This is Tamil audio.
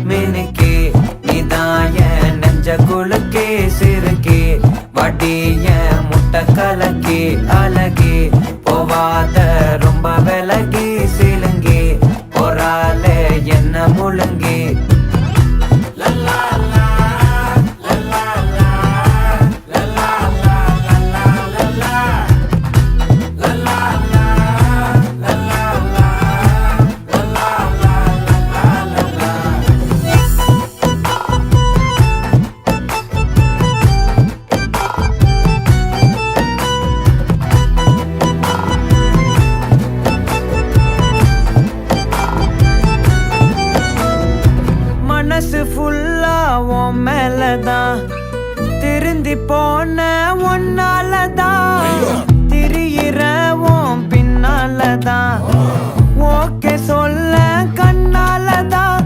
மினுக்கே நீதாய நெஞ்ச குலுக்கே சிறுக்கே வடிய முட்டை கலக்கே அழகே போவாத ரொம்ப விலகி சிலுங்கி பொறால என்ன முழுங்கி மனசு ஃபுல்லா உன் மேலதான் திருந்தி போன ஒன்னாலதான் திரியிற உன் பின்னாலதான் ஓகே சொல்ல கண்ணாலதான்